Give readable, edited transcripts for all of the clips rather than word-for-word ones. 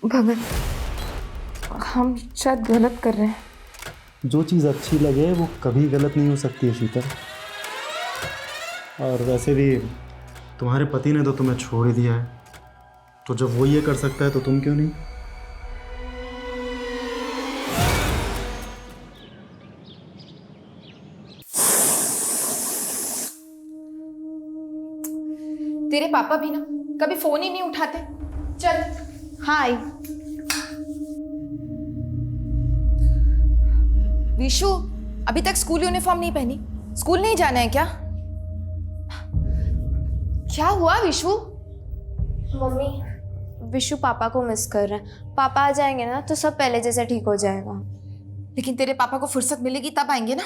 भगत, हम शायद गलत कर रहे हैं। जो चीज़ अच्छी लगे वो कभी गलत नहीं हो सकती है शीतल। और वैसे भी तुम्हारे पति ने तो तुम्हें छोड़ ही दिया है, तो जब वो ये कर सकता है तो तुम क्यों नहीं? तेरे पापा भी ना कभी फोन ही नहीं उठाते। चल। हाय विशु, अभी तक स्कूल यूनिफॉर्म नहीं पहनी? स्कूल नहीं जाना है क्या? क्या हुआ विशु? मम्मी, विशु पापा को मिस कर रहे हैं। पापा आ जाएंगे ना तो सब पहले जैसा ठीक हो जाएगा। लेकिन तेरे पापा को फुर्सत मिलेगी तब आएंगे ना।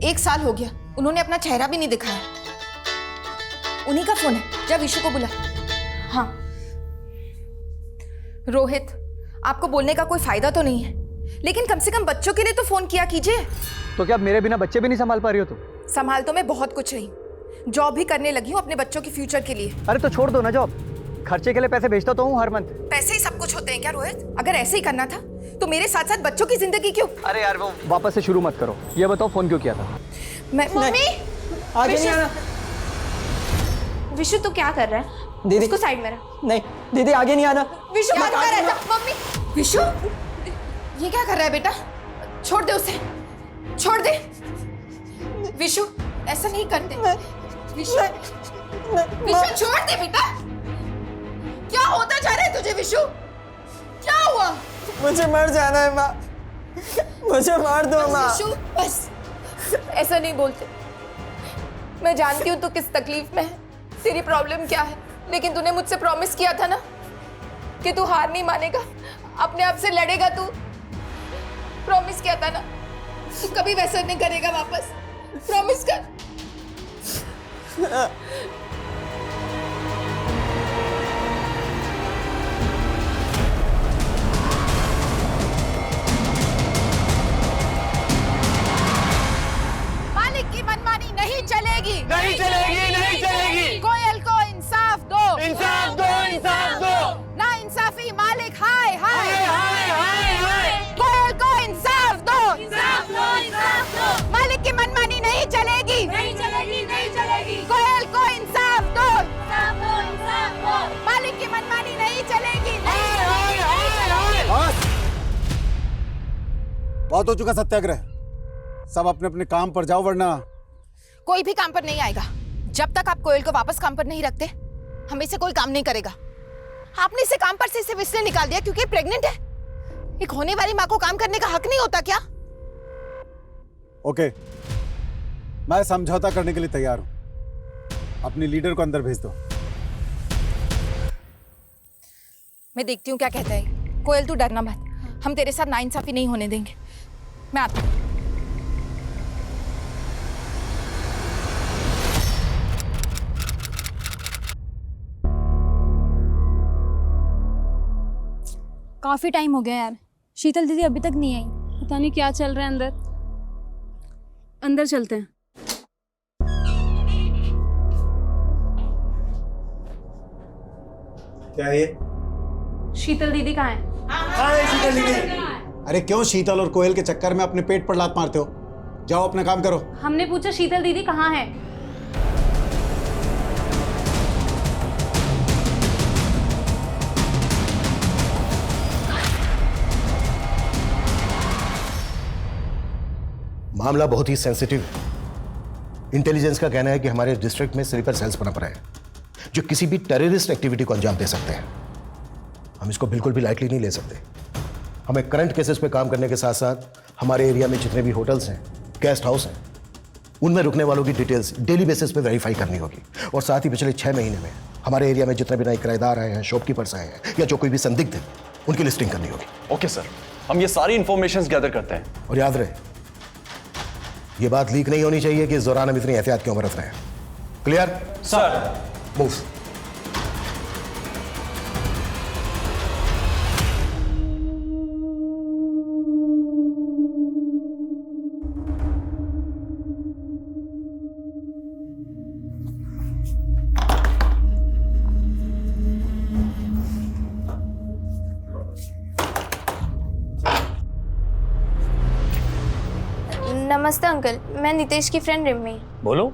1 साल हो गया, उन्होंने अपना चेहरा भी नहीं दिखाया। उन्हीं का फोन है, जा विशु को बुला। हाँ। रोहित, आपको बोलने का कोई फायदा तो नहीं है, लेकिन कम से कम बच्चों के लिए तो फोन किया कीजिए। तो क्या मेरे बिना बच्चे भी नहीं संभाल पा रही हो तुम? संभाल तो मैं बहुत कुछ रही, जॉब भी करने लगी हूँ अपने बच्चों के फ्यूचर के लिए। अरे तो छोड़ दो ना जॉब, खर्चे के लिए पैसे भेजता तो हूँ हर मंथ। पैसे ही सब कुछ होते हैं क्या रोहित? अगर ऐसे ही करना था तो मेरे साथ साथ बच्चों की जिंदगी क्यों? अरे यार वो वापस से शुरू मत करो, ये बताओ फोन क्यों किया था? मैं मम्मी आगे नहीं आना। विशु तू क्या कर रहा है? दीदी उसको साइड में रख। नहीं दीदी, आगे नहीं आना। विशु क्या कर रहा है? मम्मी, विशु ये क्या कर रहा है बेटा? छोड़ दे उसे, छोड़ दे। विशु ऐसा नहीं करते। विशु, विशु छोड़ दे बेटा। क्या होता जा रहा है तुझे विशु? क्या हुआ? मुझे मर जाना है माँ, मुझे मार दो माँ। विशु बस ऐसा नहीं बोलते। मैं जानती हूँ तू किस तकलीफ में है, तेरी प्रॉब्लम क्या है, लेकिन तूने मुझसे प्रॉमिस किया था ना कि तू हार नहीं मानेगा, अपने आप से लड़ेगा। तू प्रॉमिस किया था ना, तू कभी वैसा नहीं करेगा वापस। प्रॉमिस कर। मालिक की मनमानी नहीं चलेगी, नहीं चलेगी, नहीं चलेगी। कोयल को इंसाफ दो, इंसाफ दो, इंसाफ दो। ना इंसाफी मालिक हाय हाय। हाय हाय हाय। कोयल को इंसाफ दो, इंसाफ दो, इंसाफ दो। मालिक की मनमानी नहीं चलेगी, नहीं चलेगी, नहीं चलेगी। कोयल को इंसाफ दो, इंसाफ दो, इंसाफ दो। मालिक की मनमानी नहीं चलेगी। हाय हाय हाय हाय। बस बहुत हो चुका सत्याग्रह। सब अपने अपने काम पर जाओ, वरना कोई भी काम पर नहीं आएगा जब तक आप कोयल को वापस काम पर नहीं रखते। हमें से कोई काम नहीं करेगा। आपने इसे काम पर से सिर्फ इसलिए निकाल दिया क्योंकि प्रेग्नेंट है। एक होने वाली माँ को काम करने का हक नहीं होता क्या? ओके, मैं समझौता करने के लिए तैयार हूं। अपनी लीडर को अंदर भेज दो। मैं देखती हूँ क्या कहता है। कोयल तू डरना मत, हम तेरे साथ नाइंसाफी नहीं होने देंगे। मैं आती हूँ। काफी टाइम हो गया यार, शीतल दीदी अभी तक नहीं आई। पता नहीं क्या चल रहा है अंदर। अंदर चलते हैं। क्या है ये? शीतल दीदी कहाँ है? शीतल दीदी। अरे क्यों शीतल और कोयल के चक्कर में अपने पेट पर लात मारते हो? जाओ अपना काम करो। हमने पूछा शीतल दीदी कहाँ है। मामला बहुत ही सेंसिटिव है। इंटेलिजेंस का कहना है कि हमारे डिस्ट्रिक्ट में स्लीपर सेल्स बना पड़ा है जो किसी भी टेररिस्ट एक्टिविटी को अंजाम दे सकते हैं। हम इसको बिल्कुल भी लाइटली नहीं ले सकते। हमें करंट केसेस पे काम करने के साथ साथ हमारे एरिया में जितने भी होटल्स हैं, गेस्ट हाउस हैं, उनमें रुकने वालों की डिटेल्स डेली बेसिस पे वेरीफाई करनी होगी। और साथ ही पिछले 6 महीने में हमारे एरिया में जितने भी नए किराएदार आए हैं, शॉपकीपर्स आए हैं या जो कोई भी संदिग्ध है, उनकी लिस्टिंग करनी होगी। ओके सर, हम ये सारी इंफॉर्मेशन गैदर करते हैं। और याद रहे, ये बात लीक नहीं होनी चाहिए कि इस दौरान हम इतनी एहतियात क्यों बरत रहे हैं। Clear sir? मूव। नमस्ते अंकल, मैं नितेश की फ्रेंड रिम्मी। बोलो।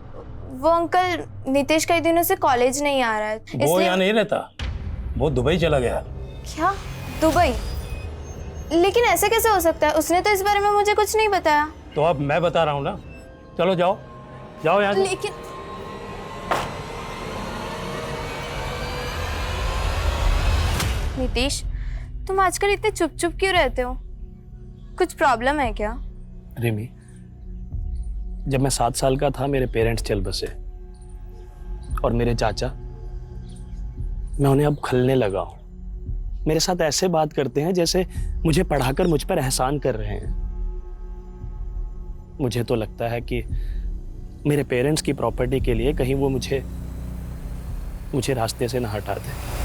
वो अंकल, नितेश कई दिनों से कॉलेज नहीं आ रहा है, वो यहाँ नहीं रहता, वो दुबई चला गया। क्या? दुबई? लेकिन ऐसे कैसे हो सकता है? उसने तो इस बारे में मुझे कुछ नहीं बताया। तो अब मैं बता रहा हूँ ना, चलो जाओ जाओ यहाँ से। लेकिन नितेश, तुम आजकल इतने चुप चुप क्यों रहते हो? कुछ प्रॉब्लम है क्या? रिमी, जब मैं 7 साल का था मेरे पेरेंट्स चल बसे और मेरे चाचा, मैं उन्हें अब खलने लगा हूं। मेरे साथ ऐसे बात करते हैं जैसे मुझे पढ़ाकर मुझ पर एहसान कर रहे हैं। मुझे तो लगता है कि मेरे पेरेंट्स की प्रॉपर्टी के लिए कहीं वो मुझे रास्ते से ना हटा दे।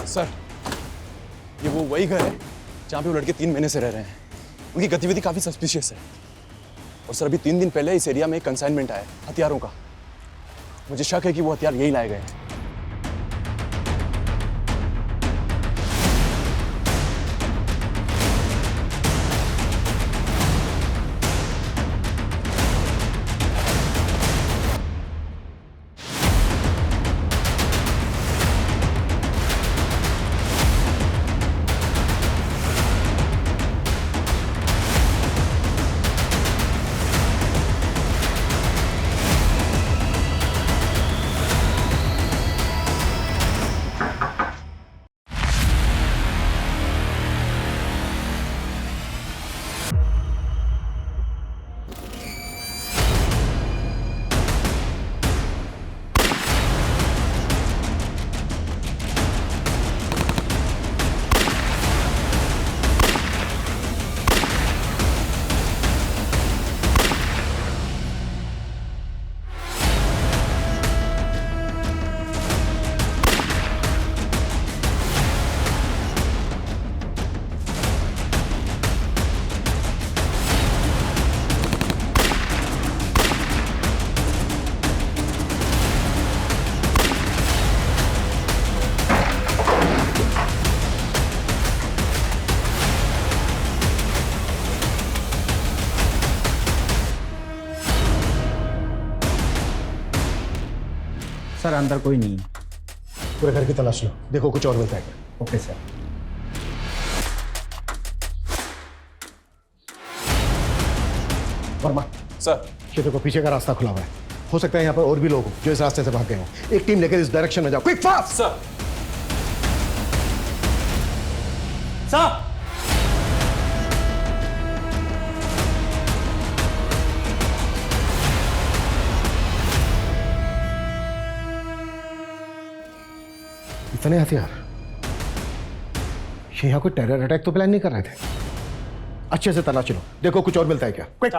सर, ये वो वही घर है जहाँ पे वो लड़के 3 महीने से रह रहे हैं। उनकी गतिविधि काफी सस्पिशियस है। और सर, अभी 3 दिन पहले इस एरिया में एक कंसाइनमेंट आया हथियारों का। मुझे शक है कि वो हथियार यही लाए गए हैं। सर अंदर कोई नहीं है। पूरे घर की तलाश लो, देखो कुछ और मिलता है क्या। Okay sir. वर्मा सर, ये देखो पीछे का रास्ता खुला हुआ है। हो सकता है यहाँ पर और भी लोग हो जो इस रास्ते से भाग गए हो। एक टीम लेकर इस डायरेक्शन में जाओ, क्विक फास्ट। सर। साहब, इतने हथियार, ये यहाँ कोई टेरर अटैक तो प्लान नहीं कर रहे थे। अच्छे से तलाश लो, देखो कुछ और मिलता है क्या। क्विक।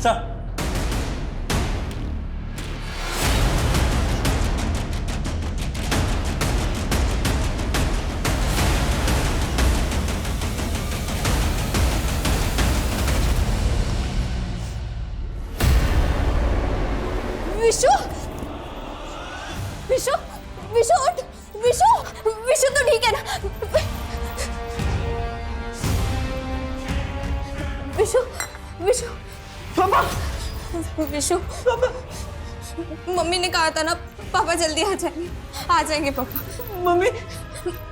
सर, विशु, विशु, विशु उठ, विशु, विशु तो ठीक है ना? विशु, विशु, पापा, विशु, पापा, मम्मी ने कहा था ना पापा जल्दी आ जाएंगे पापा। मम्मी,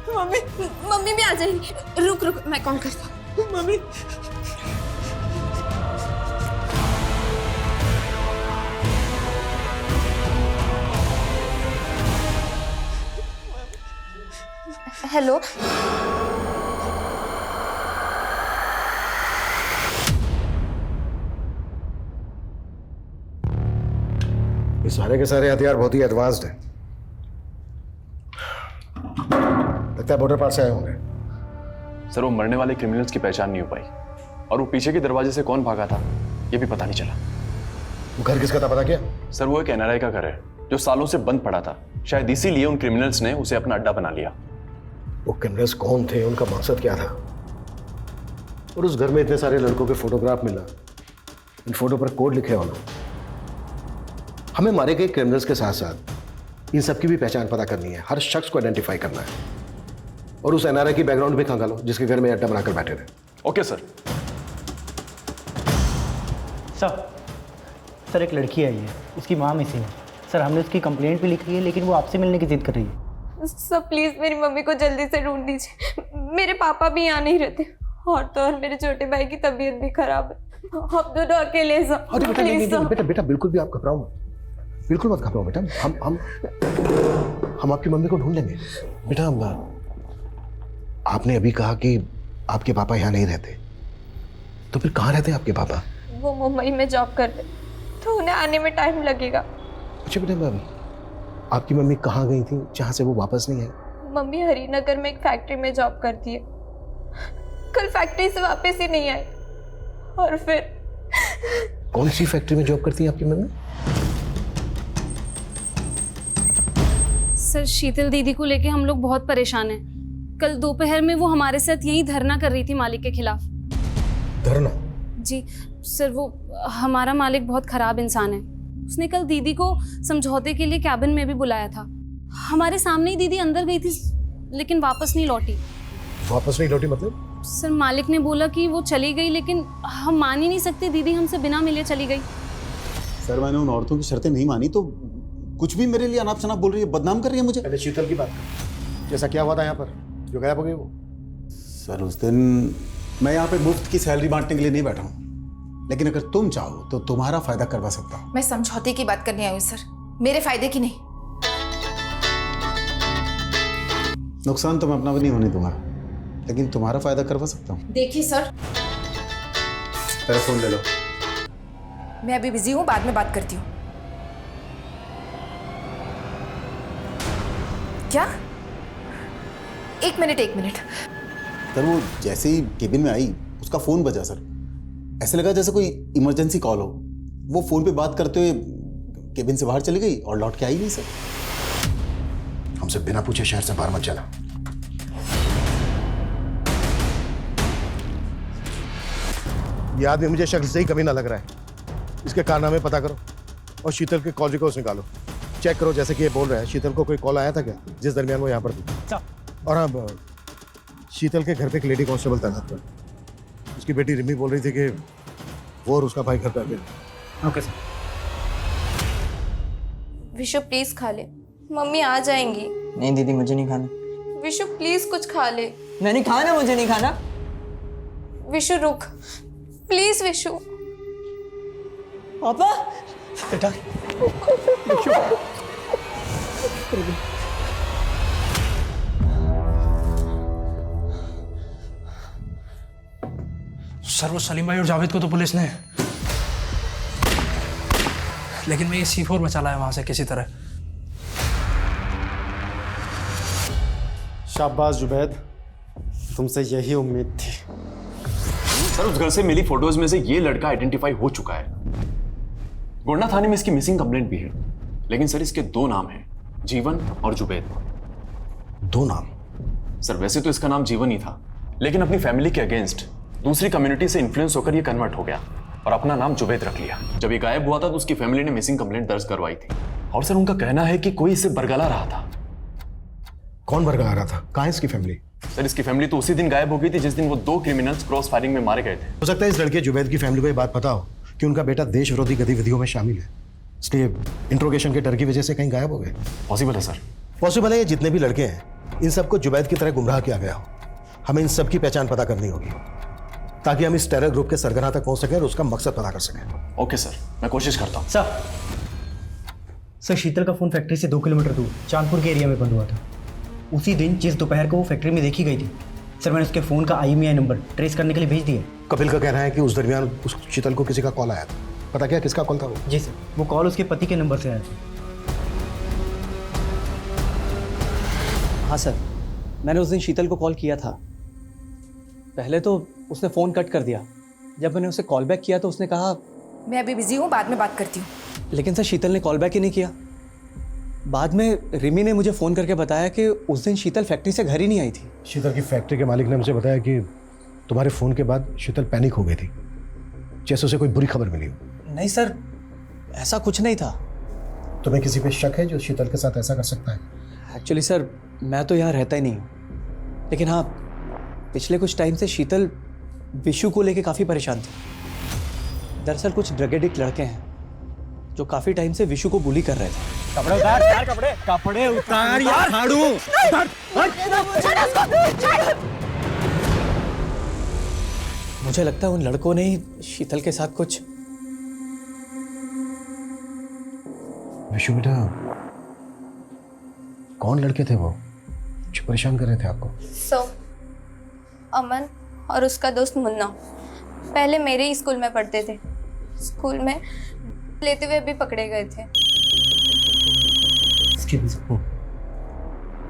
मम्मी, मम्मी भी आ जाएंगी। रुक रुक, मैं कॉल करता हूँ। मम्मी, हेलो, ये सारे के सारे हथियार बहुत ही एडवांस्ड हैं। लगता है बॉर्डर पार से आए होंगे। सर, वो मरने वाले क्रिमिनल्स की पहचान नहीं हो पाई और वो पीछे के दरवाजे से कौन भागा था ये भी पता नहीं चला। वो घर किसका था पता क्या? सर, वो एक NRI का घर है जो सालों से बंद पड़ा था। शायद इसीलिए उन क्रिमिनल्स ने उसे अपना अड्डा बना लिया। वो क्रिमिनल्स कौन थे, उनका मकसद क्या था, और उस घर में इतने सारे लड़कों के फोटोग्राफ मिला, इन फोटो पर कोड लिखे होना। हमें मारे गए क्रिमिनल्स के साथ साथ इन सबकी भी पहचान पता करनी है, हर शख्स को आइडेंटिफाई करना है, और उस एनआरआई की बैकग्राउंड भी खंगालो जिसके घर में अड्डा बनाकर बैठे थे। Okay sir. सर एक लड़की आई है, उसकी माँ मिसिंग है सर। हमने उसकी कंप्लेंट भी लिखी है, लेकिन वो आपसे मिलने की जिद कर रही है। सर प्लीज़ मेरी मम्मी को जल्दी से ढूंढ दीजिए। मेरे पापा भी यहाँ नहीं रहते, और तो और मेरे छोटे भाई की तबीयत भी खराब है। आप दोनों अकेले हैं सर। अरे बेटा, नहीं, प्लीज नहीं, सर। बेटा बेटा बिल्कुल भी आप घबराओ मत, बिल्कुल मत घबराओ बेटा। हम आपकी मम्मी को ढूंढ लेंगे। बेटा आपने अभी कहा कि आपके पापा यहाँ नहीं रहते, तो फिर कहाँ रहते हैं आपके पापा? वो मुंबई में जॉब करते, तो उन्हें आने में टाइम लगेगा। अच्छा बेटा, आपकी मम्मी कहाँ गई थी जहाँ से वो वापस नहीं आई? मम्मी हरिनगर में एक फैक्ट्री में जॉब करती है। कल फैक्ट्री से वापस ही नहीं आई, और फिर कौन सी फैक्ट्री में जॉब करती है आपकी मम्मी? सर शीतल दीदी को लेके हम लोग बहुत परेशान हैं। कल दोपहर में वो हमारे साथ यही धरना कर रही थी मालिक के खिलाफ। धरना? जी सर, वो हमारा मालिक बहुत खराब इंसान है। उसने कल दीदी को समझौते के लिए कैबिन में भी बुलाया था। हमारे सामने ही दीदी अंदर गई थी, लेकिन वापस नहीं लौटी। वापस नहीं लौटी मतलब? सर मालिक ने बोला कि वो चली गई, लेकिन हम मान ही नहीं सकते, दीदी हमसे बिना मिले चली गई। सर मैंने उन औरतों की शर्तें नहीं मानी, तो कुछ भी मेरे लिए अनाप शनाप बोल रही है, बदनाम कर रही है मुझे। पहले शीतल की बात कर, जैसा क्या हुआ था यहाँ पर जो गायब हो गई वो? सर उस दिन मैं यहाँ पे मुफ्त की सैलरी बांटने के लिए नहीं बैठा हूँ, लेकिन अगर तुम चाहो तो तुम्हारा फायदा करवा सकता हूँ। मैं समझौते की बात करने आई हूँ सर, मेरे फायदे की नहीं। नुकसान तो मैं अपना भी नहीं होने दूंगा, लेकिन तुम्हारा फायदा करवा सकता हूँ। देखिए सर, तेरा फोन ले लो। मैं अभी बिजी हूँ, बाद में बात करती हूँ। क्या? एक मिनट। सर वो जैसे ही केबिन में आई उसका फोन बजा सर, ऐसे लगा जैसे कोई इमरजेंसी कॉल हो। वो फोन पे बात करते हुए केबिन से बाहर चली गई और लौट के आई नहीं सर। हमसे बिना पूछे शहर से बाहर मत जाना। ये आदमी मुझे शक्ल से ही कमी ना लग रहा है। इसके कारनामे पता करो और शीतल के कॉल रिकॉर्ड्स निकालो, चेक करो। जैसे कि ये बोल रहा है, शीतल को कोई कॉल आया था क्या जिस दरमियान वो यहाँ पर थी? और हाँ, शीतल के घर पे एक लेडी कांस्टेबल तैनात था। उसकी बेटी रिमी बोल रही थी कि वो और उसका भाई घर पे अकेले। Okay sir. विशु प्लीज खा ले, मम्मी आ जाएंगी। नहीं दीदी, मुझे नहीं खाना। विशु प्लीज कुछ खा ले। मैंने खाना, मुझे नहीं खाना। विशु रुक प्लीज। विशु पापा बेटा सर वो सलीम भाई और जावेद को तो पुलिस ने, लेकिन मैं ये C4 बचा लाया वहां से किसी तरह। शाबाश जुबैद, तुमसे यही उम्मीद थी। सर उस घर से मिली फोटोज में से ये लड़का आइडेंटिफाई हो चुका है। गोंडा थाने में इसकी मिसिंग कंप्लेंट भी है, लेकिन सर इसके 2 नाम हैं, जीवन और जुबैद। 2 नाम? सर वैसे तो इसका नाम जीवन ही था, लेकिन अपनी फैमिली के अगेंस्ट दूसरी कम्युनिटी से इन्फ्लुएंस होकर ये कन्वर्ट हो गया और अपना नाम जुबैद रख लिया। जब ये गायब हुआ था तो उसकी फैमिली ने मिसिंग कंप्लेंट दर्ज करवाई थी, और सर उनका कहना है कि कोई इसे बरगला रहा था। कौन बरगला रहा था? कहाँ है इसकी फैमिली? सर इसकी फैमिली तो उसी दिन गायब हो गई थी जिस दिन वो 2 क्रिमिनल्स क्रॉस फायरिंग में मारे गए थे। हो सकता है इस लड़के जुबैद की फैमिली को ये बात पता हो कि उनका बेटा देश विरोधी गतिविधियों में शामिल है, इसलिए इंट्रोगेशन के डर की वजह से कहीं गायब हो गए। पॉसिबल है सर। पॉसिबल है ये जितने भी लड़के हैं इन सबको जुबैद की तरह गुमराह किया गया हो। हमें इन सब की पहचान पता करनी होगी ताकि हम इस टेरर ग्रुप के सरगना तक पहुंच सकें और उसका मकसद पता कर सकें। ओके सर, मैं कोशिश करता हूँ। सर शीतल का फ़ोन फैक्ट्री से 2 किलोमीटर दूर चांदपुर के एरिया में बंद हुआ था। उसी दिन जिस दोपहर को वो फैक्ट्री में देखी गई थी, सर मैंने उसके फ़ोन का IMEI नंबर ट्रेस करने के लिए भेज दिया। कपिल का कहना है कि उस दरमियान उस शीतल को किसी का कॉल आया था। पता क्या किसका कॉल था वो? जी सर, वो कॉल उसके पति के नंबर से आया था। हाँ सर, मैंने उस दिन शीतल को कॉल किया था। पहले तो उसने फ़ोन कट कर दिया। जब मैंने उसे कॉल बैक किया तो उसने कहा मैं अभी बिजी हूँ, बाद में बात करती हूँ। लेकिन सर शीतल ने कॉल बैक ही नहीं किया। बाद में रिमी ने मुझे फ़ोन करके बताया कि उस दिन शीतल फैक्ट्री से घर ही नहीं आई थी। शीतल की फैक्ट्री के मालिक ने मुझे बताया कि तुम्हारे फ़ोन के बाद शीतल पैनिक हो गई थी, जैसे उसे कोई बुरी खबर मिली हो। नहीं सर, ऐसा कुछ नहीं था। तुम्हें किसी पे शक है जो शीतल के साथ ऐसा कर सकता है? एक्चुअली सर, मैं तो यहाँ रहता ही नहीं हूँ, लेकिन हाँ, पिछले कुछ टाइम से शीतल विशु को लेके काफ़ी परेशान थी। दरअसल कुछ ड्रग एडिक्ट लड़के हैं जो काफ़ी टाइम से विशु को बुली कर रहे थे। कपड़े उतार यार, कपड़े उतार यार, फाड़ू। मुझे लगता है उन लड़कों ने ही शीतल के साथ कुछ। विशु बेटा, कौन लड़के थे वो जो परेशान कर रहे थे आपको? अमन और उसका दोस्त मुन्ना पहले मेरे ही स्कूल में पढ़ते थे। स्कूल में लेते हुए भी पकड़े गए थे।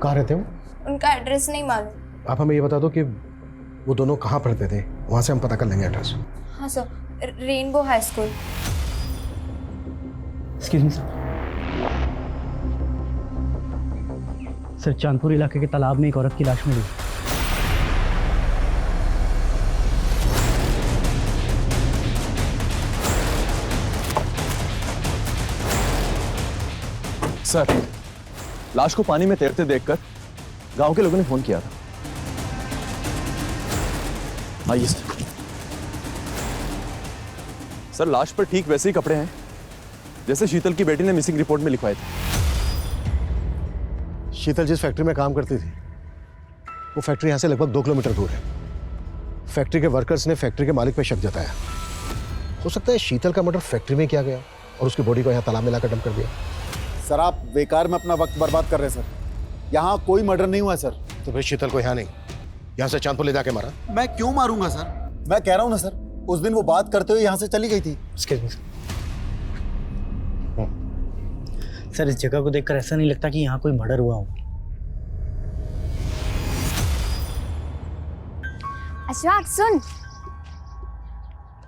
कहाँ रहते हो? उनका एड्रेस नहीं मालूम। आप हमें ये बता दो कि वो दोनों कहाँ पढ़ते थे, वहाँ से हम पता कर लेंगे एड्रेस। हाँ sir, rainbow high school. Excuse me sir, Chandpur इलाके के तालाब में एक औरत की लाश मिली। सर, लाश को पानी में तैरते देखकर गांव के लोगों ने फोन किया था। आइए सर। सर, लाश पर ठीक वैसे ही कपड़े हैं जैसे शीतल की बेटी ने मिसिंग रिपोर्ट में लिखवाए थे। शीतल जिस फैक्ट्री में काम करती थी वो फैक्ट्री यहाँ से लगभग 2 किलोमीटर दूर है। फैक्ट्री के वर्कर्स ने फैक्ट्री के मालिक पे शक जताया। हो सकता है शीतल का मर्डर फैक्ट्री में किया गया और उसकी बॉडी को यहाँ तालाब में लाकर डंप कर दिया। सर, आप बेकार में अपना वक्त बर्बाद कर रहे हैं सर। यहाँ कोई मर्डर नहीं हुआ सर। तो फिर शीतल को यहाँ नहीं, यहाँ से चांदपुर ले जाके मारा? मैं क्यों मारूंगा सर? मैं कह रहा हूँ ना सर, उस दिन वो बात करते हुए यहाँ से चली गई थी। सर, इस जगह को देखकर ऐसा नहीं लगता कि यहाँ कोई मर्डर हुआ हो। अशफाक सुन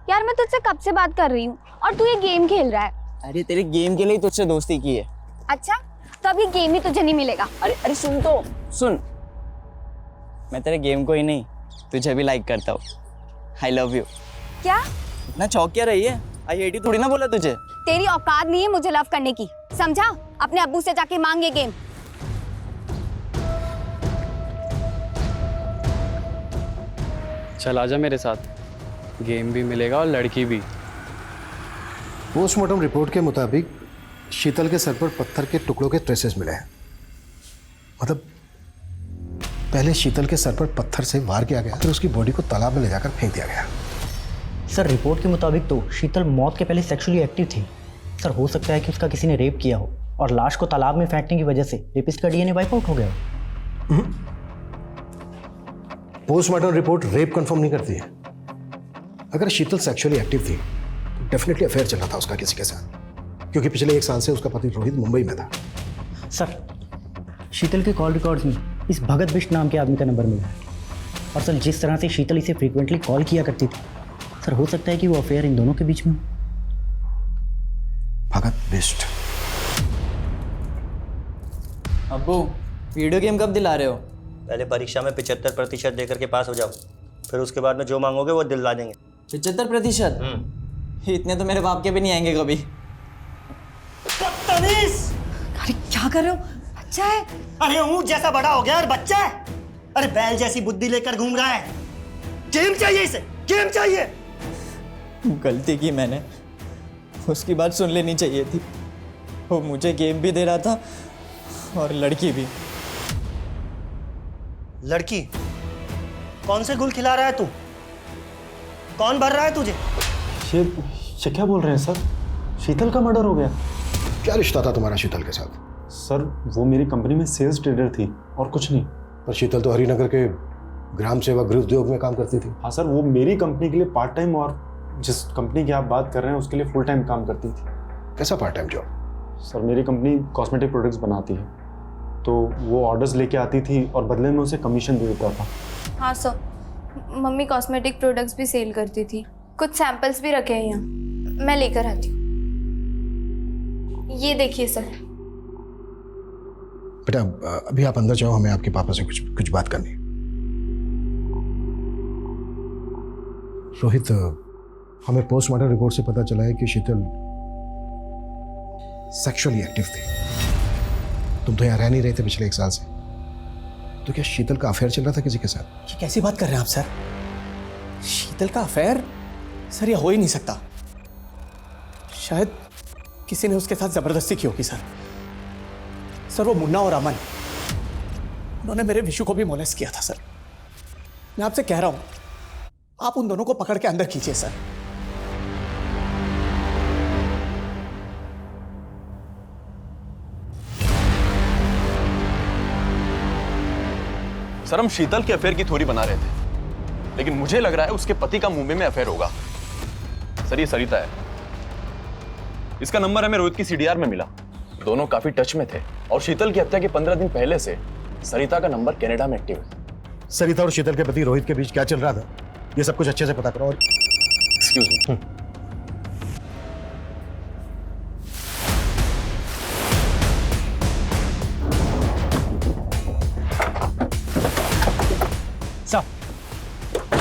यार, मैं तुझसे कब से बात कर रही हूँ और तू ये गेम खेल रहा है। अरे तेरे गेम के लिए तुझसे दोस्ती की है। अच्छा, तो अब ये गेम ही तुझे नहीं मिलेगा। अरे सुन तो सुन, मैं तेरे गेम को ही नहीं तुझे भी लाइक करता हूँ। I love you. क्या? इतना चौक क्या रही है? आई हेट यू थोड़ी ना बोला तुझे। तेरी औकात नहीं है मुझे लव करने की, समझा? अपने अब्बू से जाके मांग ये गेम। चल आजा मेरे साथ, गेम भी मिलेगा और लड़की भी। पोस्टमार्टम रिपोर्ट के मुताबिक शीतल के सर पर पत्थर के टुकड़ों के ट्रेसेस मिले हैं। मतलब पहले शीतल के सर पर पत्थर से वार किया गया, फिर उसकी बॉडी को तालाब में ले जाकर फेंक दिया गया। सर, रिपोर्ट के मुताबिक तो शीतल मौत के पहले सेक्सुअली एक्टिव थी। सर, हो सकता है कि उसका किसी ने रेप किया हो और लाश को तालाब में फेंकने की वजह से रेपिस्ट का डीएनए वाइप आउट हो गया। पोस्टमार्टम रिपोर्ट रेप कंफर्म नहीं करती है। अगर शीतल सेक्सुअली एक्टिव थी तो डेफिनेटली अफेयर चल रहा था उसका किसी के साथ, क्योंकि पिछले 1 साल से उसका पति रोहित मुंबई में था। सर, शीतल के कॉल रिकॉर्ड्स में इस भगत बिष्ट नाम के आदमी का नंबर मिला है। और सर, जिस तरह से शीतल इसे फ्रीक्वेंटली कॉल किया करती थी, सर हो सकता है कि वो अफेयर इन दोनों के बीच में हो। भगत बिष्ट। अब्बू, वीडियो गेम कब दिला रहे हो? पहले परीक्षा में 75% देकर के पास हो जाओ, फिर उसके बाद में जो मांगोगे वो दिलवा देंगे। 75%? इतने तो मेरे बाप के भी नहीं आएंगे कभी। अरे क्या कर रहे हो? बच्चा है। अरे ऊँट जैसा बड़ा हो गया और बच्चा है। अरे बैल जैसी बुद्धि लेकर घूम रहा है। गेम चाहिए इसे, गेम चाहिए। गलती की मैंने, उसकी बात सुन लेनी चाहिए थी। वो मुझे गेम भी दे रहा था और लड़की भी। लड़की? कौन से गुल खिला रहा है तू? कौन भर रहा है तुझे? ये क्या बोल रहे हैं सर? शीतल का मर्डर हो गया? क्या रिश्ता था तुम्हारा शीतल के साथ? सर, वो मेरी कंपनी में सेल्स ट्रेडर थी और कुछ नहीं। पर शीतल तो हरिनगर के ग्राम सेवा गृह उद्योग में काम करती थी। हाँ सर, वो मेरी कंपनी के लिए पार्ट टाइम और जिस कंपनी की आप बात कर रहे हैं उसके लिए फुल टाइम काम करती थी। कैसा पार्ट टाइम जॉब? सर, मेरी कंपनी कॉस्मेटिक प्रोडक्ट्स बनाती है, तो वो ऑर्डर्स लेके आती थी और बदले में उसे कमीशन दे देता था। हाँ सर, मम्मी कॉस्मेटिक प्रोडक्ट्स भी सेल करती थी। कुछ सैंपल्स भी रखे हैं यहाँ, मैं लेकर आती हूँ। ये देखिए सर। बेटा अभी आप अंदर जाओ, हमें आपके पापा से कुछ बात करनी है। रोहित, हमें पोस्टमार्टम रिपोर्ट से पता चला है कि शीतल सेक्सुअली एक्टिव थी। तुम तो यहाँ रह नहीं रहे थे पिछले 1 साल से, तो क्या शीतल का अफेयर चल रहा था किसी के साथ? ये कैसी बात कर रहे हैं आप सर? शीतल का अफेयर? सर ये हो ही नहीं सकता। शायद किसी ने उसके साथ जबरदस्ती की होगी सर। सर वो मुन्ना और अमन, उन्होंने मेरे विशु को भी मोलेस्ट किया था सर। मैं आपसे कह रहा हूं, आप उन दोनों को पकड़ के अंदर कीजिए सर। सर हम शीतल के अफेयर की थ्योरी बना रहे थे, लेकिन मुझे लग रहा है उसके पति का मुंबई में अफेयर होगा। सर ये सरिता है, इसका नंबर हमें रोहित की सीडीआर में मिला। दोनों काफी टच में थे और शीतल की हत्या के 15 दिन पहले से सरिता का नंबर कनाडा में एक्टिव है। सरिता और शीतल के पति रोहित के बीच क्या चल रहा था, ये सब कुछ अच्छे से पता करो। और एक्सक्यूज मी।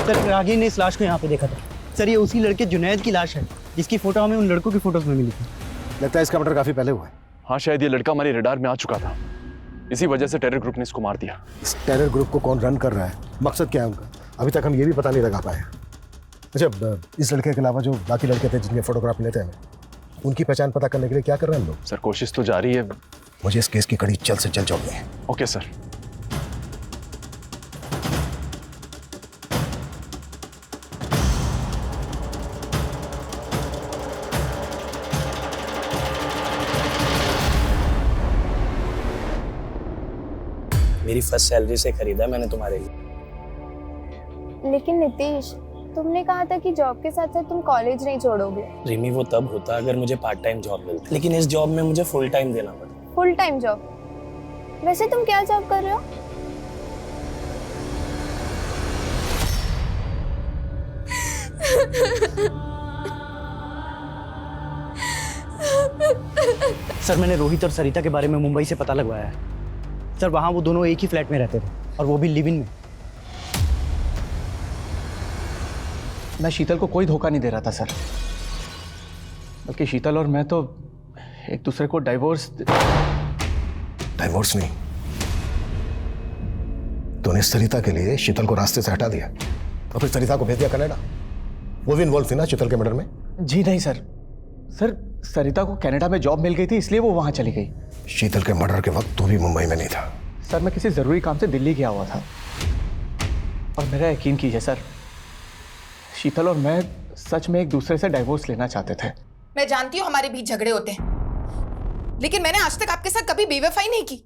सर रागी ने इस लाश को यहाँ पे देखा था। सर ये उसी लड़के जुनैद की लाश है जिसकी फोटो हमें उन लड़कों की फोटोज में मिली थी। लगता है इसका मर्डर काफी पहले हुआ है। हाँ शायद ये लड़का हमारे रडार में आ चुका था, इसी वजह से टेरर ग्रुप ने इसको मार दिया। इस टेरर ग्रुप को कौन रन कर रहा है, मकसद क्या है उनका, अभी तक हम ये भी पता नहीं लगा पाए। अच्छा, इस लड़के के अलावा जो बाकी लड़के थे जिनके फोटोग्राफ लेते हैं, उनकी पहचान पता करने के लिए क्या कर रहे हैं हम लोग? सर कोशिश तो जारी है। मुझे इस केस की कड़ी जल्द से जल्द जोड़नी है। Okay sir. मेरी फर्स्ट सैलरी से खरीदा मैंने तुम्हारे लिए। लेकिन नितेश, तुमने कहा था कि जॉब के साथ साथ तुम कॉलेज नहीं छोड़ोगे। रिमी वो तब होता अगर मुझे पार्ट टाइम जॉब मिलती, लेकिन इस जॉब में मुझे फुल टाइम देना पड़ता। Full time job? वैसे तुम क्या जॉब कर रहे हो? सर मैंने रोहित और सरिता के बारे में मुंबई से पता लगवाया है। सर वहाँ वो दोनों एक ही फ्लैट में रहते थे और वो भी लिव इन में। मैं शीतल को कोई धोखा नहीं दे रहा था सर, बल्कि शीतल और मैं तो एक दूसरे को डाइवोर्स नहीं, तूने सरिता के लिए शीतल को रास्ते से हटा दिया और फिर सरिता को भेज दिया कनाडा। वो भी इन्वॉल्व थी ना शीतल के मर्डर में? जी नहीं सर। सर सरिता को कनाडा में जॉब मिल गई थी इसलिए वो वहां चली गई। शीतल के मर्डर के वक्त तू भी मुंबई में नहीं था। सर मैं किसी जरूरी काम से दिल्ली गया हुआ था और मेरा यकीन कीजिए सर, शीतल और मैं सच में एक दूसरे से डाइवोर्स लेना चाहते थे। मैं जानती हूँ हमारे बीच झगड़े होते हैं, लेकिन मैंने आज तक आपके साथ कभी बेवफाई नहीं की।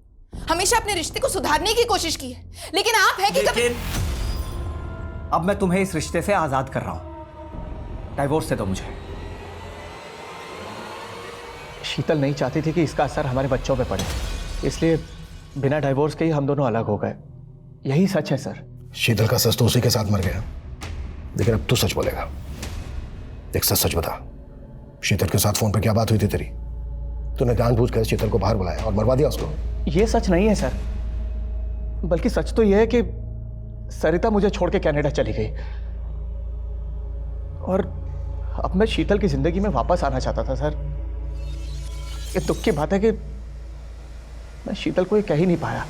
हमेशा अपने रिश्ते को सुधारने की कोशिश की है, लेकिन आप है कि कभी... अब मैं तुम्हें इस रिश्ते से आजाद कर रहा हूं, डाइवोर्स दे दो मुझे। शीतल नहीं चाहती थी कि इसका असर हमारे बच्चों पे पड़े, इसलिए बिना डाइवोर्स के ही हम दोनों अलग हो गए। यही सच है सर। शीतल का सच तो उसी के साथ मर गया, लेकिन अब तू सच बोलेगा। एक सच बता, शीतल के साथ फोन पे क्या बात हुई थी तेरी? तूने जानबूझकर शीतल को बाहर बुलाया और मरवा दिया उसको। ये सच नहीं है सर, बल्कि सच तो यह है कि सरिता मुझे छोड़ के कनाडा चली गई और अब मैं शीतल की जिंदगी में वापस आना चाहता था सर। ये दुख की बात है कि मैं शीतल को ये कह ही नहीं पाया।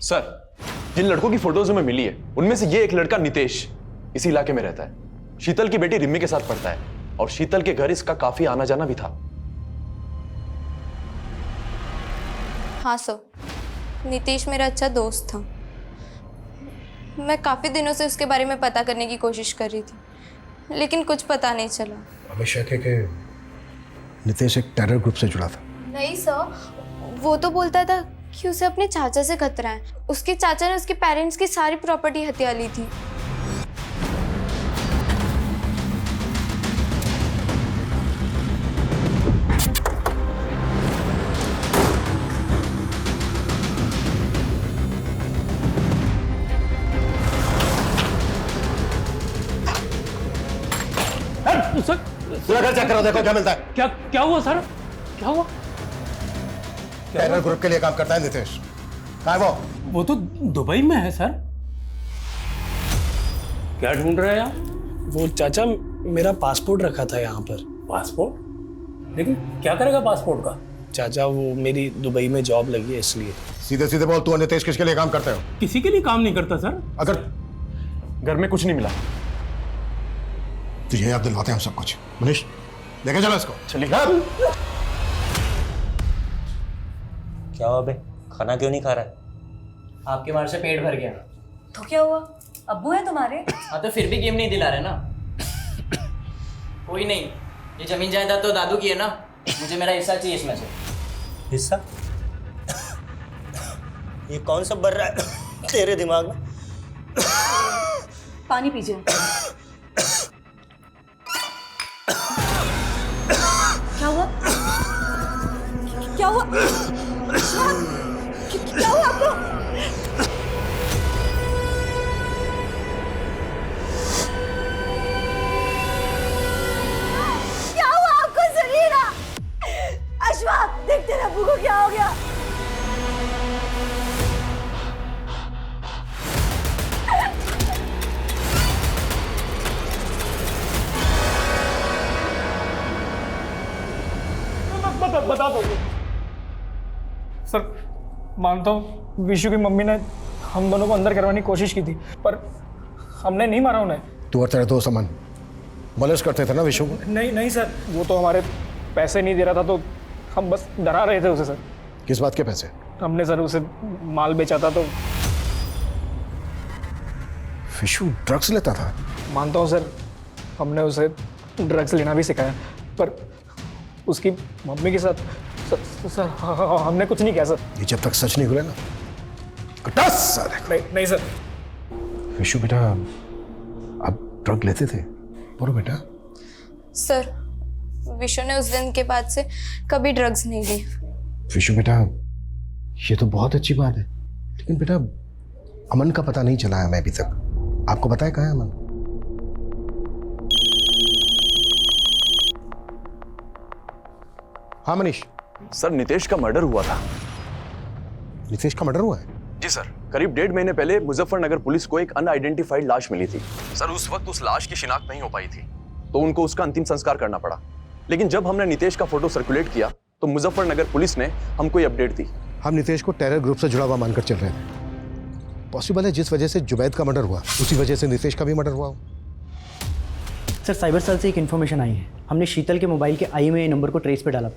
सर जिन लड़कों की फोटोज हमें मिली है उनमें से ये एक लड़का नितेश इसी इलाके में रहता है। शीतल की बेटी रिम्मी के साथ पढ़ता है और शीतल के घर इसका काफी आना जाना भी था। हाँ सर, नितेश मेरा अच्छा दोस्त था। मैं काफ़ी दिनों से उसके बारे में पता करने की कोशिश कर रही थी, लेकिन कुछ पता नहीं चला। हमें शक है कि नितेश एक टेरर ग्रुप से जुड़ा था। नहीं सर, वो तो बोलता था कि उसे अपने चाचा से खतरा है। उसके चाचा ने उसके पेरेंट्स की सारी प्रॉपर्टी हथिया ली थी। पूरा घर चेक करो, देखो क्या मिलता है। क्या हुआ सर? क्या हुआ? टेरर ग्रुप के लिए काम करता है नितेश। कहाँ है वो तो दुबई में है सर। क्या ढूंढ रहे हैं आप? वो चाचा मेरा पासपोर्ट रखा था यहाँ पर। पासपोर्ट? लेकिन क्या करेगा पासपोर्ट का? चाचा वो मेरी दुबई में जॉब लगी है इसलिए। सीधे सीधे बोल, तू और नितेश किसके लिए काम करते हो? किसी के लिए काम नहीं करता सर। अगर घर में कुछ नहीं मिला। तुझे याद दिलवाते हैं हम सब कुछ। मनीष लेके चलो इसको। चलिए। क्या हुआ बे, खाना क्यों नहीं खा रहा है? आपके मार से पेट भर गया। तो क्या हुआ, अब्बू है तुम्हारे? हाँ तो फिर भी गेम नहीं दिला रहे ना। कोई नहीं, ये जमीन जायदाद तो दादू की है ना, मुझे मेरा हिस्सा चाहिए इसमें से। हिस्सा? ये कौन सा बर रहा है तेरे दिमाग में? पानी पीजिए। क्या हुआ? क्या हुआ? क्या हुआ आपको? क्या हुआ आपको सरीरा? अशफाक देख तेरे अब्बू को क्या हो गया? बता दो सर। मानता हूँ विशु की मम्मी ने हम दोनों को अंदर करवाने की कोशिश की थी, पर हमने नहीं मारा उन्हें। तू और तेरे दोस्त अमन मलस करते थे ना विशु को? नहीं सर, वो तो हमारे पैसे नहीं दे रहा था, तो हम बस डरा रहे थे उसे सर। किस बात के पैसे? हमने सर उसे माल बेचा था। तो विशु ड्रग्स लेता था? मानता हूँ सर, हमने उसे ड्रग्स लेना भी सिखाया, पर उसकी मम्मी के साथ सर हमने कुछ नहीं किया सर। ये जब तक सच नहीं खुले ना, नहीं सर। विशु बेटा आप ड्रग लेते थे? बोलो बेटा। सर विशु ने उस दिन के बाद से कभी ड्रग्स नहीं ली। विशु बेटा ये तो बहुत अच्छी बात है, लेकिन बेटा अमन का पता नहीं चला है हमें अभी तक। आपको पता है कहाँ है अमन? हाँ मनीष। सर नितेश का मर्डर हुआ था। नितेश का मर्डर हुआ है? जी सर, करीब 1.5 महीने पहले मुजफ्फरनगर पुलिस को एक अनआइडेंटिफाइड लाश मिली थी। सर उस वक्त उस लाश की शिनाख्त नहीं हो पाई थी, तो उनको उसका अंतिम संस्कार करना पड़ा। लेकिन जब हमने नितेश का फोटो सर्कुलेट किया तो मुजफ्फरनगर पुलिस ने हमको ये अपडेट दी। हम नितेश को टेरर ग्रुप से जुड़ा हुआ मानकर चल रहे थे। पॉसिबल है जिस वजह से जुबैद का मर्डर हुआ उसी वजह से नितेश का भी मर्डर हुआ हो। सर साइबर सेल से एक इन्फॉर्मेशन आई है। हमने शीतल के मोबाइल के IMEI नंबर को ट्रेस पे डाला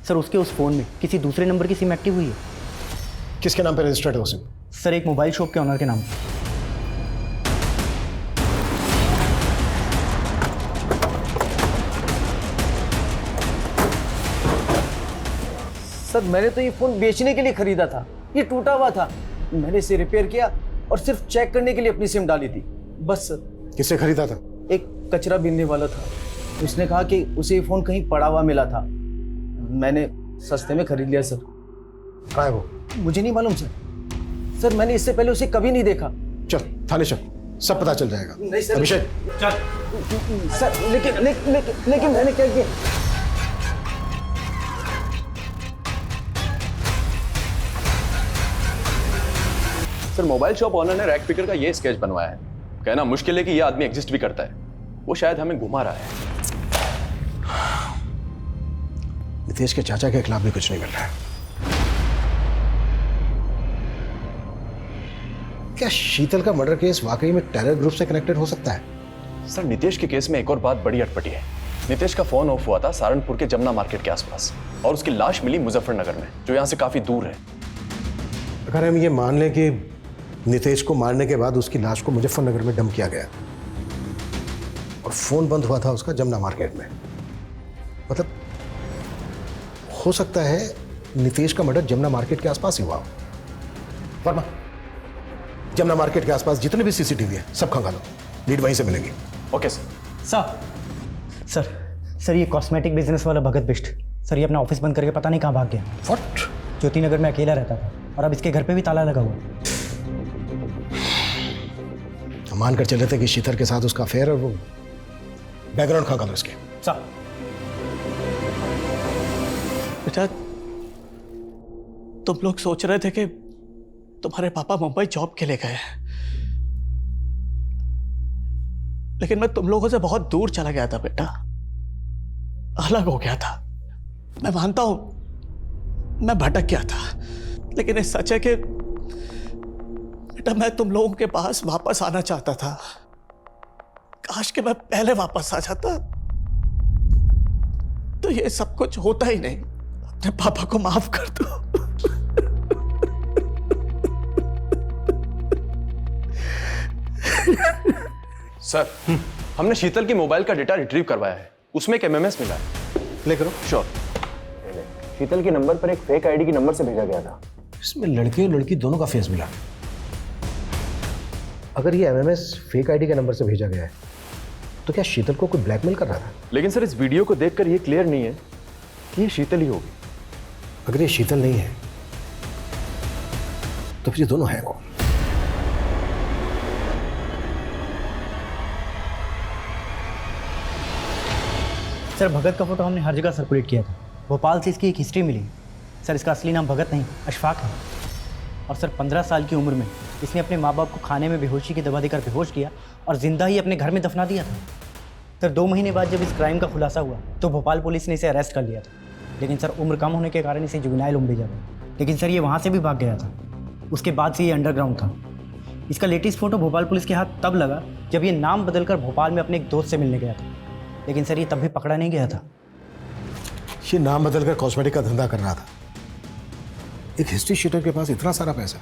सर। उसके उस फ़ोन में किसी दूसरे नंबर की सिम एक्टिव हुई है। किसके नाम पे रजिस्टर्ड है वो सिम? सर एक मोबाइल शॉप के ऑनर के नाम पे। सर मैंने तो ये फ़ोन बेचने के लिए ख़रीदा था, ये टूटा हुआ था। मैंने इसे रिपेयर किया और सिर्फ चेक करने के लिए अपनी सिम डाली थी, बस सर। किससे खरीदा था? एक कचरा बीनने वाला था, उसने कहा कि उसे ये फ़ोन कहीं पड़ा हुआ मिला था, मैंने सस्ते में खरीद लिया सर। कहाँ है वो? मुझे नहीं मालूम सर। सर मैंने इससे पहले उसे कभी नहीं देखा। चल थाने चल, सब पता चल जाएगा। नहीं सर। अभिषेक चल। सर लेकिन मैंने क्या किया? सर मोबाइल शॉप ऑनर ने रैक पिकर का ये स्केच बनवाया है। कहना मुश्किल है कि ये आदमी एग्जिस्ट भी करता है। वो शायद हमें घुमा रहा है। नितेश के चाचा के खिलाफ भी कुछ नहीं मिल रहा है। क्या शीतल का मर्डर केस वाकई में टेरर ग्रुप से कनेक्टेड हो सकता है? सर नितेश के केस में एक और बात बड़ी अटपटी है। नितेश का फोन ऑफ हुआ था सहारनपुर के जमुना मार्केट के आसपास, और उसकी लाश मिली मुजफ्फरनगर में, जो यहाँ से काफी दूर है। अगर हम ये मान लें कि नितेश को मारने के बाद उसकी लाश को मुजफ्फरनगर में डंप किया गया और फोन बंद हुआ था उसका जमुना मार्केट में, मतलब हो सकता है नितेश का मर्डर जमुना मार्केट के आसपास ही हुआ हो। वर्मा, जमुना मार्केट के आसपास जितने भी सीसीटीवी है सब खंगालो, लीड वहीं से मिलेगी। Okay sir. सर ये कॉस्मेटिक बिजनेस वाला भगत बिष्ट सर, ये अपना ऑफिस बंद करके पता नहीं कहाँ भाग गया। व्हाट? ज्योति नगर में अकेला रहता था और अब इसके घर पे भी ताला लगा हुआ। हम मान कर चले थे कि शीतल के साथ उसका अफेयर, और वो बैकग्राउंड खंगालो इसके। बेटा तुम लोग सोच रहे थे कि तुम्हारे पापा मुंबई जॉब के लिए गए हैं, लेकिन मैं तुम लोगों से बहुत दूर चला गया था बेटा, अलग हो गया था। मैं मानता हूं मैं भटक गया था, लेकिन ये सच है कि बेटा मैं तुम लोगों के पास वापस आना चाहता था। काश कि मैं पहले वापस आ जाता तो ये सब कुछ होता ही नहीं। अपने पापा को माफ कर दो। सर, हमने शीतल की मोबाइल का डेटा रिट्रीव करवाया है, उसमें एक एमएमएस मिला है। प्ले करो। श्योर। शीतल के नंबर पर एक फेक आईडी की नंबर से भेजा गया था। इसमें लड़के और लड़की दोनों का फेस मिला। अगर ये एमएमएस फेक आईडी के नंबर से भेजा गया है तो क्या शीतल को कोई ब्लैकमेल कर रहा था? लेकिन सर इस वीडियो को देखकर ये क्लियर नहीं है कि ये शीतल ही होगी। अगर ये शीतल नहीं है तो फिर ये दोनों हैं कौन? सर भगत का फोटो हमने हर जगह सर्कुलेट किया था। भोपाल से इसकी एक हिस्ट्री मिली। सर इसका असली नाम भगत नहीं अशफाक है। और सर 15 साल की उम्र में इसने अपने माँ बाप को खाने में बेहोशी की दवा देकर बेहोश किया और जिंदा ही अपने घर में दफना दिया था। सर 2 महीने बाद जब इस क्राइम का खुलासा हुआ तो भोपाल पुलिस ने इसे अरेस्ट कर लिया था, लेकिन सर उम्र कम होने के कारण इसे जुवेनाइल होम भेजा गया। लेकिन सर ये वहाँ से भी भाग गया था। उसके बाद से ये अंडरग्राउंड था। इसका लेटेस्ट फोटो भोपाल पुलिस के हाथ तब लगा जब ये नाम बदलकर भोपाल में अपने एक दोस्त से मिलने गया था, लेकिन सर ये तब भी पकड़ा नहीं गया था। ये नाम बदलकर कॉस्मेटिक का धंधा कर रहा था। एक हिस्ट्री शीटर के पास इतना सारा पैसा,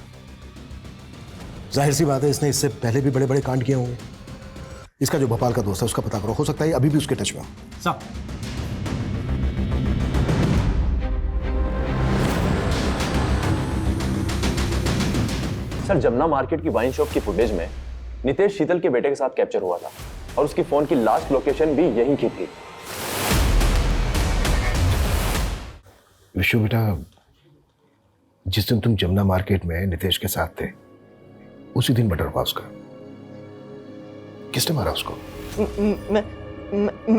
जाहिर सी बात है इसने इससे पहले भी बड़े बड़े कांड किए होंगे। इसका जो भोपाल का दोस्त है उसका पता करो, हो सकता है अभी भी उसके टच में हो। सर जमुना मार्केट की वाइन शॉप की फुटेज में नितेश शीतल के बेटे के साथ कैप्चर हुआ था और उसकी फोन की लास्ट लोकेशन भी यहीं की थी। विशु बेटा, जिस दिन तुम जमुना मार्केट में नितेश के साथ थे उसी दिन मर्डर हुआ उसका। किसने मारा उसको?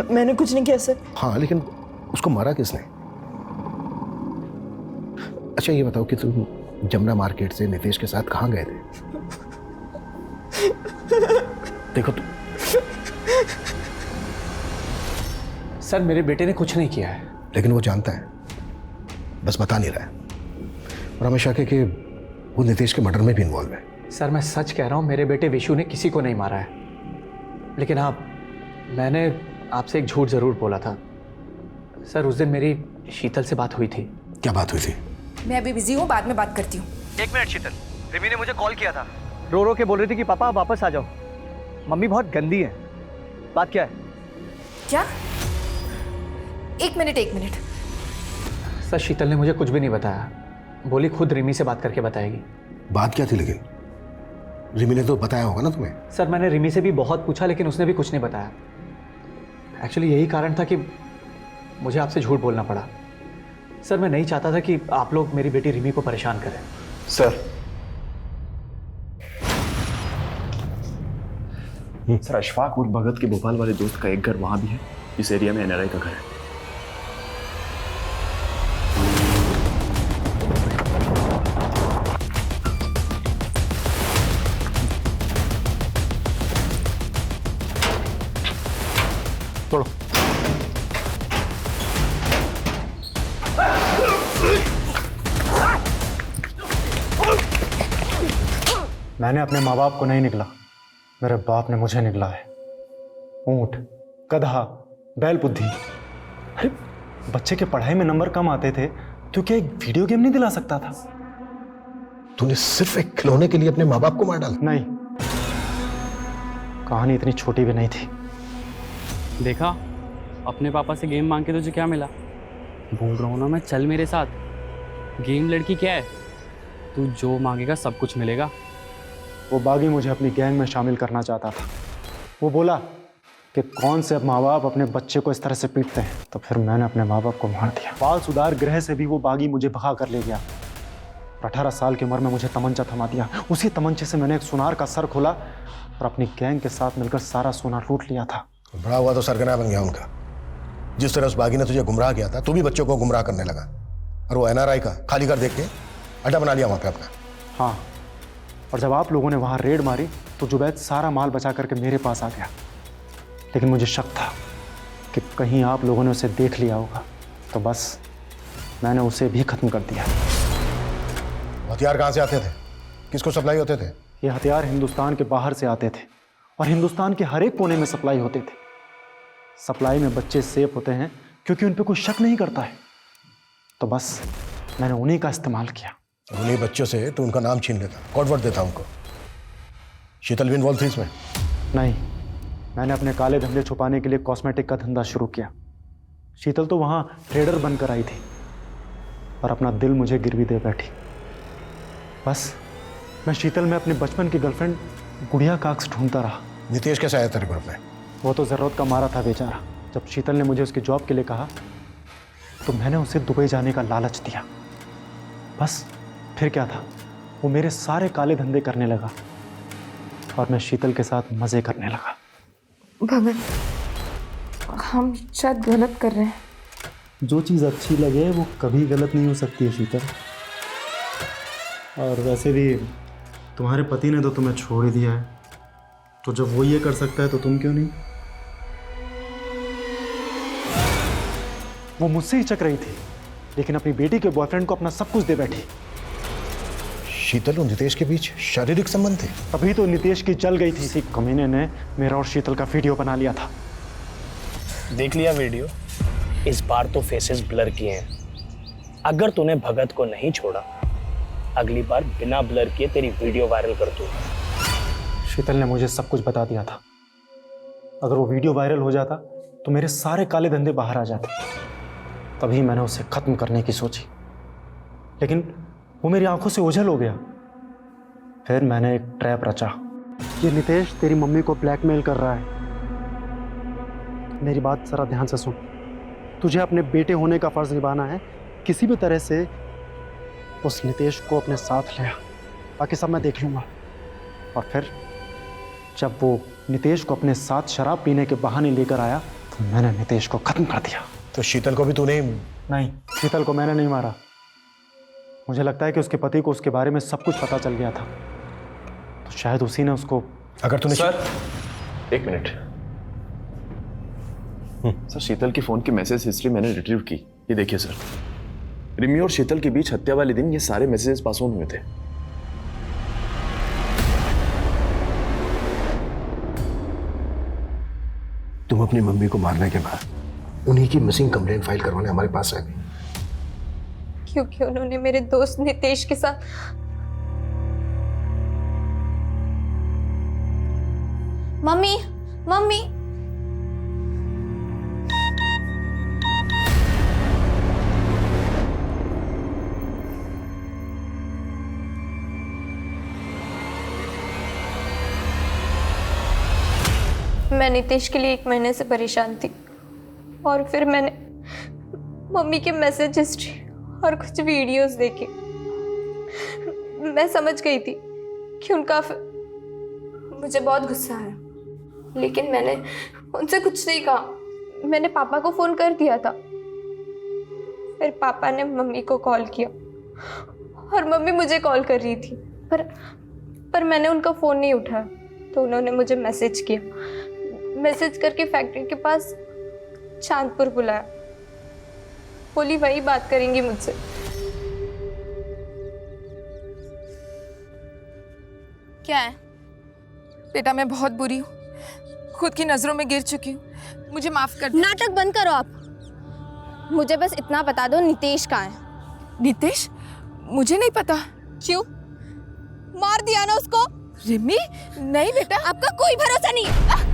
मैंने कुछ नहीं किया सर। हाँ, लेकिन उसको मारा किसने? अच्छा ये बताओ कि तुम जमुना मार्केट से नितेश के साथ कहाँ गए थे? देखो तुम। सर मेरे बेटे ने कुछ नहीं किया है। लेकिन वो जानता है, बस बता नहीं रहा है। और हमें शक है कि वो नितेश के मर्डर में भी इन्वॉल्व है। सर मैं सच कह रहा हूँ, मेरे बेटे विशु ने किसी को नहीं मारा है। लेकिन हाँ, मैंने आपसे एक झूठ जरूर बोला था। सर उस दिन मेरी शीतल से बात हुई थी। क्या बात हुई थी? मैं अभी बिजी हूँ, बाद में बात करती हूँ। 1 मिनट शीतल, रिमी ने मुझे कॉल किया था। रो रो के बोल रही थी कि पापा आप वापस आ जाओ, मम्मी बहुत गंदी है। बात क्या है? क्या? एक मिनट। सर शीतल ने मुझे कुछ भी नहीं बताया, बोली खुद रिमी से बात करके बताएगी। बात क्या थी? लेकिन रिमी ने तो बताया होगा ना तुम्हें। सर मैंने रिमी से भी बहुत पूछा लेकिन उसने भी कुछ नहीं बताया। एक्चुअली यही कारण था कि मुझे आपसे झूठ बोलना पड़ा। सर मैं नहीं चाहता था कि आप लोग मेरी बेटी रिमी को परेशान करें। सर अशफाक और भगत के भोपाल वाले दोस्त का एक घर वहां भी है। इस एरिया में एनआरआई का घर है। तोड़ो। मैंने अपने माँ बाप को नहीं निकला, मेरे बाप ने मुझे निकला है। ऊंट, गधा, बैल बुद्धि। अरे बच्चे के पढ़ाई में नंबर कम आते थे तो क्या एक वीडियो गेम नहीं दिला सकता था? तूने सिर्फ एक खिलौने के लिए अपने माँ बाप को मार डाला? नहीं, कहानी इतनी छोटी भी नहीं थी। देखा, अपने पापा से गेम मांग के तुझे क्या मिला? बोल रहा हूँ ना मैं, चल मेरे साथ। गेम लड़की क्या है, तू जो मांगेगा सब कुछ मिलेगा। वो बागी मुझे अपनी गैंग में शामिल करना चाहता था। वो बोला कि कौन से माँ बाप अपने बच्चे को इस तरह से पीटते हैं, तो फिर मैंने अपने माँ बाप को मार दिया। बाल सुधार गृह से भी वो बागी मुझे भगा कर ले गया। 18 साल की उम्र में मुझे तमंचा थमा दिया। उसी तमंचे से मैंने एक सुनार का सर खोला और अपनी गैंग के साथ मिलकर सारा सोना लूट लिया था। बड़ा हुआ तो सरगना बन गया उनका। जिस तरह उस बागी ने तुझे गुमराह किया था, तू भी बच्चों को गुमराह करने लगा। और वो एनआरआई का खाली घर देख के अड्डा बना लिया वहाँ पे अपना? हाँ, और जब आप लोगों ने वहाँ रेड मारी तो जुबैद सारा माल बचा करके मेरे पास आ गया, लेकिन मुझे शक था कि कहीं आप लोगों ने उसे देख लिया होगा, तो बस मैंने उसे भी खत्म कर दिया। हथियार कहाँ से आते थे? किसको सप्लाई होते थे? ये हथियार हिंदुस्तान के बाहर से आते थे और हिंदुस्तान के हर एक कोने में सप्लाई होते थे। सप्लाई में बच्चे सेफ होते हैं क्योंकि उन पे कोई शक नहीं करता है, तो बस मैंने उन्हीं का इस्तेमाल किया। उन्हीं बच्चों से तो उनका नाम छीन लेता, कोडवर्ड देता उनको। शीतल भी इन्वॉल्व थी इसमें? नहीं, मैंने अपने काले धंधे छुपाने के लिए कॉस्मेटिक का धंधा शुरू किया। शीतल तो वहाँ ट्रेडर बनकर आई थी और अपना दिल मुझे गिरवी दे बैठी। बस मैं शीतल में अपने बचपन की गर्लफ्रेंड गुड़िया काक्स ढूंढता रहा। नितेश कैसे आया तेरे ग्रुप में? वो तो ज़रूरत का मारा था बेचारा। जब शीतल ने मुझे उसकी जॉब के लिए कहा तो मैंने उसे दुबई जाने का लालच दिया। बस फिर क्या था, वो मेरे सारे काले धंधे करने लगा और मैं शीतल के साथ मज़े करने लगा। भगत, हम शायद गलत कर रहे हैं। जो चीज़ अच्छी लगे वो कभी गलत नहीं हो सकती है शीतल। और वैसे भी तुम्हारे पति ने तो तुम्हें छोड़ ही दिया है, तो जब वो ये कर सकता है तो तुम क्यों नहीं? वो मुझसे ही चक रही थी, लेकिन अपनी बेटी के बॉयफ्रेंड को अपना सब कुछ दे बैठी। शीतल और नितेश के बीच शारीरिक संबंध थे? अभी तो नितेश की चल गई थी। इसी कमीने ने मेरा और शीतल का वीडियो बना लिया था। देख लिया वीडियो? इस बार तो फेसेस ब्लर किए हैं। अगर तूने भगत को नहीं छोड़ा, अगली बार बिना ब्लर किए तेरी वीडियो वायरल कर दूंगा। शीतल ने मुझे सब कुछ बता दिया था। अगर वो वीडियो वायरल हो जाता तो मेरे सारे काले धंधे बाहर आ जाते। तभी मैंने उसे खत्म करने की सोची, लेकिन वो मेरी आंखों से ओझल हो गया। फिर मैंने एक ट्रैप रचा। ये नितेश तेरी मम्मी को ब्लैकमेल कर रहा है। मेरी बात जरा ध्यान से सुन। तुझे अपने बेटे होने का फर्ज निभाना है। किसी भी तरह से उस नितेश को अपने साथ ले आ, बाकी सब मैं देख लूँगा। और फिर जब वो नितेश को अपने साथ शराब पीने के बहाने लेकर आया तो मैंने नितेश को खत्म कर दिया। तो शीतल को भी तूने? नहीं, शीतल को मैंने नहीं मारा। मुझे लगता है कि उसके पति को उसके बारे में सब कुछ पता चल गया था, तो शायद उसी ने उसको। अगर तूने सर, एक मिनट। सर, शीतल की फोन की मैसेज हिस्ट्री मैंने रिट्रीव की। ये देखिए सर, रिमी और शीतल के बीच हत्या वाले दिन ये सारे मैसेजेस पास ऑन हुए थे। तुम अपनी मम्मी को मारने के बाद उन्हीं की मिसिंग कंप्लेंट फाइल करवाने हमारे पास आ गई, क्योंकि उन्होंने मेरे दोस्त नितेश के साथ। मम्मी, मम्मी, मैं नितेश के लिए 1 महीने से परेशान थी और फिर मैंने मम्मी के मैसेज हिस्ट्री और कुछ वीडियोस देखे। मैं समझ गई थी कि उनका मुझे बहुत गुस्सा आया, लेकिन मैंने उनसे कुछ नहीं कहा। मैंने पापा को फ़ोन कर दिया था। फिर पापा ने मम्मी को कॉल किया और मम्मी मुझे कॉल कर रही थी, पर मैंने उनका फ़ोन नहीं उठाया, तो उन्होंने मुझे मैसेज किया। मैसेज करके फैक्ट्री के पास चांदपुर बुलाया। बोली वही बात करेंगी मुझसे। क्या है? बेटा, मैं बहुत बुरी हूँ, खुद की नजरों में गिर चुकी हूँ, मुझे माफ कर दो। नाटक बंद करो आप। मुझे बस इतना बता दो, नितेश कहाँ है? नितेश? मुझे नहीं पता। क्यों? मार दिया ना उसको? रिमी, नहीं बेटा, आपका कोई भरोसा नहीं।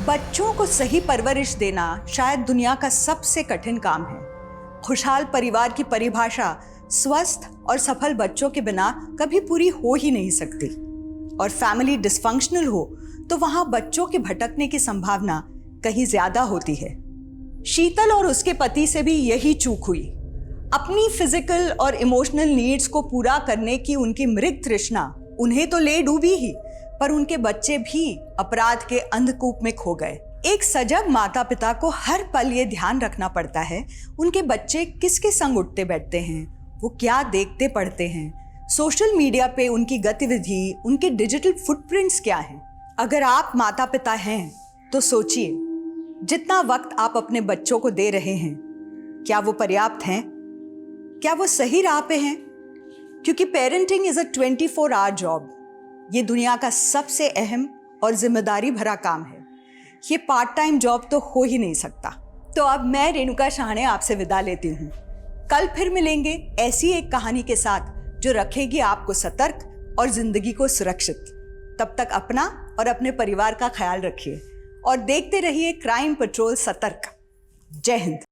बच्चों को सही परवरिश देना शायद दुनिया का सबसे कठिन काम है। खुशहाल परिवार की परिभाषा स्वस्थ और सफल बच्चों के बिना कभी पूरी हो ही नहीं सकती, और फैमिली डिस्फंक्शनल हो तो वहां बच्चों के भटकने की संभावना कहीं ज्यादा होती है। शीतल और उसके पति से भी यही चूक हुई। अपनी फिजिकल और इमोशनल नीड्स को पूरा करने की उनकी मृग तृष्णा उन्हें तो ले डूबी ही, पर उनके बच्चे भी अपराध के अंधकूप में खो गए। एक सजग माता पिता को हर पल ये ध्यान रखना पड़ता है उनके बच्चे किसके संग उठते बैठते हैं, वो क्या देखते पढ़ते हैं, सोशल मीडिया पे उनकी गतिविधि, उनके डिजिटल फुटप्रिंट्स क्या हैं। अगर आप माता पिता हैं तो सोचिए, जितना वक्त आप अपने बच्चों को दे रहे हैं, क्या वो पर्याप्त हैं? क्या वो सही राह पे हैं? क्योंकि parenting is a 24 hour job. ये दुनिया का सबसे अहम और जिम्मेदारी भरा काम है। ये पार्ट टाइम जॉब तो हो ही नहीं सकता। तो अब मैं रेणुका शाहने आपसे विदा लेती हूँ। कल फिर मिलेंगे ऐसी एक कहानी के साथ जो रखेगी आपको सतर्क और जिंदगी को सुरक्षित। तब तक अपना और अपने परिवार का ख्याल रखिए और देखते रहिए क्राइम पेट्रोल सतर्क। जय हिंद।